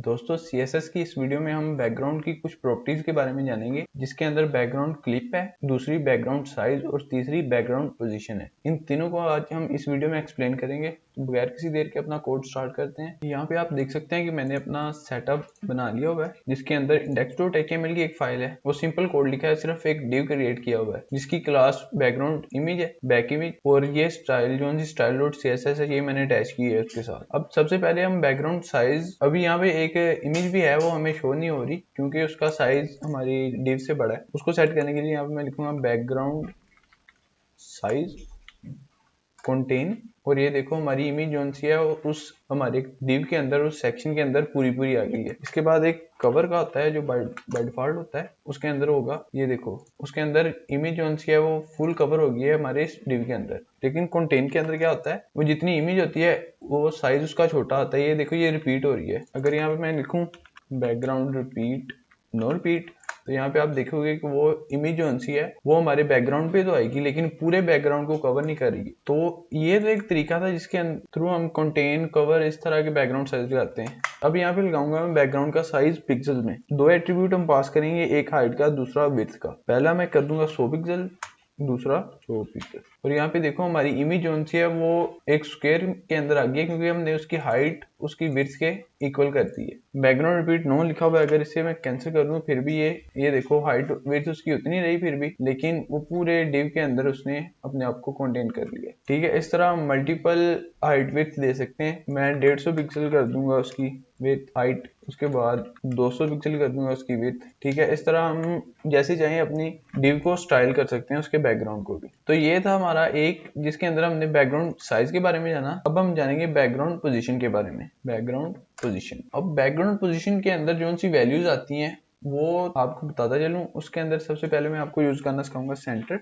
दोस्तों CSS की इस वीडियो में हम बैकग्राउंड की कुछ प्रॉपर्टीज के बारे में जानेंगे, जिसके अंदर बैकग्राउंड क्लिप है, दूसरी बैकग्राउंड साइज और तीसरी बैकग्राउंड पोजीशन है। इन तीनों को आज हम इस वीडियो में एक्सप्लेन करेंगे। तो बगैर किसी देर के अपना कोड स्टार्ट करते हैं। यहाँ पे आप देख सकते हैं कि मैंने अपना सेटअप बना लिया हुआ है, जिसके अंदर index.html की एक फाइल है। वो सिंपल कोड लिखा है, सिर्फ एक div क्रिएट किया हुआ है जिसकी क्लास बैकग्राउंड इमेज है, बैक इमेज, और ये स्टाइल जो style.css है ये मैंने अटैच की है उसके साथ। अब सबसे पहले हम बैकग्राउंड साइज, अभी यहाँ पे एक इमेज भी है वो हमें शो नहीं हो रही क्योंकि उसका साइज हमारी div से बड़ा है। उसको सेट करने के लिए यहाँ पे मैं लिखूंगा बैकग्राउंड साइज कंटेन, और ये देखो हमारी इमेज जो सी है उस हमारे div के अंदर उस सेक्शन के अंदर पूरी आ गई है। इसके बाद एक कवर का होता है जो बाय डिफॉल्ट होता है, उसके अंदर होगा, ये देखो उसके अंदर इमेज जो सी है वो फुल कवर हो गई है हमारे इस div के अंदर। लेकिन कंटेन के अंदर क्या होता है, वो जितनी इमेज होती है वो साइज उसका छोटा होता है। ये देखो ये रिपीट हो रही है। अगर यहाँ पे मैं लिखूं बैकग्राउंड रिपीट नो रिपीट, तो यहाँ पे आप देखोगे कि वो इमेज जो सी है वो हमारे बैकग्राउंड पे तो आएगी लेकिन पूरे बैकग्राउंड को कवर नहीं करेगी। तो ये तो एक तरीका था जिसके थ्रू हम कंटेन, कवर, इस तरह के बैकग्राउंड साइज लगाते हैं। अब यहाँ पे लगाऊंगा मैं बैकग्राउंड का साइज पिक्सल में। दो एट्रीब्यूट हम पास करेंगे, एक हाइट का, दूसरा विड्थ का। पहला मैं कर दूंगा 100 पिक्सल, दूसरा 100 पिक्सल। और यहाँ पे देखो हमारी इमेज जो सी है वो एक स्क्वायर के अंदर आ गई है क्योंकि हमने उसकी हाइट उसकी विड्थ के इक्वल कर दी है। बैकग्राउंड रिपीट नो लिखा हुआ है, अगर इसे मैं कैंसिल कर दूं फिर भी ये देखो हाइट विड्थ उसकी उतनी रही फिर भी, लेकिन वो पूरे div के अंदर उसने अपने आप को कंटेन कर लिया। ठीक है, इस तरह मल्टीपल हाइट विड्थ दे सकते हैं। मैं 150 पिक्सल कर दूंगा उसकी विड्थ हाइट, उसके बाद 200 पिक्सल कर दूंगा उसकी विड्थ। ठीक है, इस तरह हम जैसे चाहें अपनी div को स्टाइल कर सकते हैं, उसके बैकग्राउंड को भी। तो ये था हमारा एक जिसके अंदर हमने बैकग्राउंड साइज के बारे में जाना। अब हम जानेंगे बैकग्राउंड पोजीशन के बारे में। बैकग्राउंड पोजीशन, अब बैकग्राउंड पोजीशन के अंदर जो सी वैल्यूज आती हैं वो आपको बताता चलूं। उसके अंदर सबसे पहले मैं आपको यूज करना सिखाऊंगा सेंटर।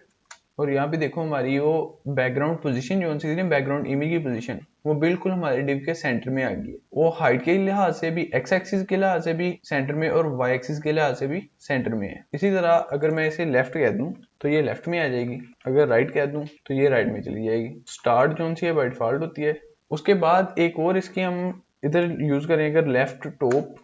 और यहाँ पे देखो हमारी वो बैकग्राउंड पोजीशन जो सी बैकग्राउंड इमेज की पोजीशन वो बिल्कुल हमारे div के सेंटर में आ गई है। वो हाइट के लिहाज से भी, एक्स एक्सिस के लिहाज से भी सेंटर में, और वाई एक्सिस के लिहाज से भी सेंटर में है। इसी तरह अगर मैं इसे लेफ्ट कह दूं तो ये लेफ्ट में आ जाएगी, अगर राइट कह दूं तो ये राइट में चली जाएगी। स्टार्ट जो सी है बाय डिफॉल्ट होती है। उसके बाद एक और इसकी हम इधर यूज करें, अगर लेफ्ट टॉप,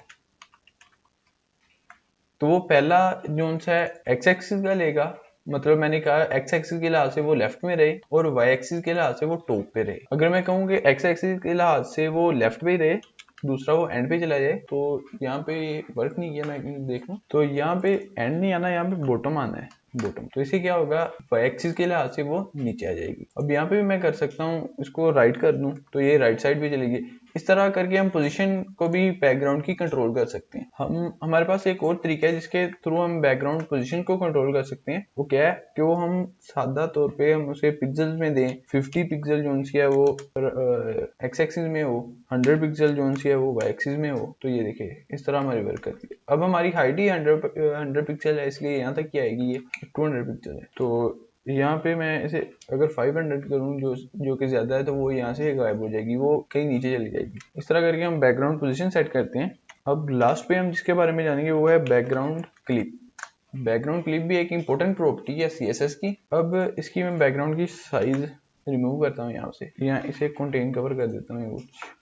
तो वो पहला जो सा एक्स एक्सिस का लेगा, मतलब मैंने कहा एक्स एक्सिस के लिहाज से वो लेफ्ट में रहे और वाई एक्सिस के लिहाज से वो टॉप पे रहे। अगर मैं कहूँ कि एक्स एक्सिस के लिहाज से वो लेफ्ट पे रहे, दूसरा वो एंड पे चला जाए, तो यहाँ पे वर्क नहीं किया, मैं देखूं तो यहाँ पे एंड नहीं आना, यहाँ पे बॉटम आना है, बॉटम। तो इसे क्या होगा, वाई एक्सिस के लिहाज से वो नीचे आ जाएगी। अब यहाँ पे भी मैं कर सकता हूँ, इसको राइट कर दूं तो ये राइट साइड पे चलेगी। इस तरह करके हम पोजीशन को भी बैकग्राउंड की कंट्रोल कर सकते हैं। हमारे पास एक और तरीका है जिसके थ्रू हम बैकग्राउंड पोजीशन को कंट्रोल कर सकते हैं। वो क्या है कि वो हम सादा तौर पे हम उसे पिक्सल्स में दें। 50 पिक्सल जो सी है वो एक्स एक्सिस में हो, 100 पिक्सल जो सी है वो वाई एक्सिस में हो। तो ये देखिए इस तरह हमारी वर्क करती है। अब हमारी हाइट ही 100 पिक्सल है, इसलिए यहाँ तक की आएगी, ये 200 पिक्सल है। तो यहाँ पे मैं इसे अगर 500 करूँ जो कि ज्यादा है, तो वो यहाँ से गायब हो जाएगी, वो कहीं नीचे चली जाएगी। इस तरह करके हम बैकग्राउंड पोजीशन सेट करते हैं। अब लास्ट पे हम जिसके बारे में जानेंगे वो है बैकग्राउंड क्लिप। बैकग्राउंड क्लिप भी एक इंपॉर्टेंट प्रॉपर्टी है CSS की। अब इसकी मैं बैकग्राउंड की साइज रिमूव करता हूँ, यहाँ से यहाँ इसे कंटेन कवर कर देता हूँ, कुछ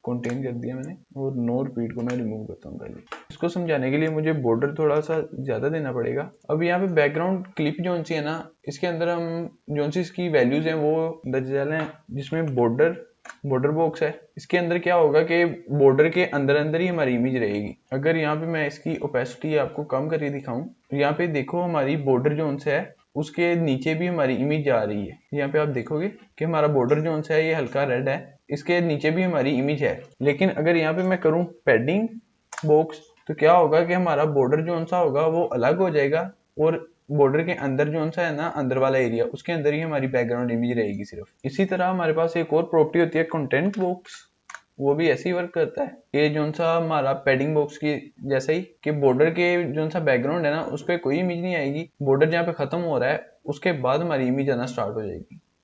कंटेन कर दिया मैंने, और नो रिपीट को मैं रिमूव करता हूँ पहले। इसको समझाने के लिए मुझे बॉर्डर थोड़ा सा ज्यादा देना पड़ेगा। अब यहाँ पे बैकग्राउंड क्लिप जो सी है ना, इसके अंदर हम जो सी इसकी वैल्यूज हैं वो दर्ज डालें, जिसमें बॉर्डर बॉक्स है। इसके अंदर क्या होगा कि बॉर्डर के अंदर अंदर ही हमारी इमेज रहेगी। अगर यहाँ पे मैं इसकी ओपेसिटी आपको कम करके दिखाऊं, तो यहाँ पे देखो हमारी बॉर्डर जो है उसके नीचे भी हमारी इमेज जा रही है। यहाँ पे आप देखोगे कि हमारा बॉर्डर जो है ये हल्का रेड है, इसके नीचे भी हमारी इमेज है। लेकिन अगर यहाँ पे मैं करूँ पैडिंग बॉक्स, तो क्या होगा कि हमारा बॉर्डर जो सा होगा वो अलग हो जाएगा, और बॉर्डर के अंदर जो सा है ना, अंदर वाला एरिया, उसके अंदर ही हमारी बैकग्राउंड इमेज रहेगी सिर्फ। इसी तरह हमारे पास एक और प्रॉपर्टी होती है कंटेंट बॉक्स। वो भी ऐसे ही वर्क करता है कि जो सा हमारा पैडिंग बॉक्स की जैसा ही, कि बॉर्डर के जो सा बैकग्राउंड है ना उस पर कोई इमेज नहीं आएगी, बॉर्डर जहाँ पे खत्म हो रहा है उसके बाद हमारी इमेज आना स्टार्ट हो जाएगी।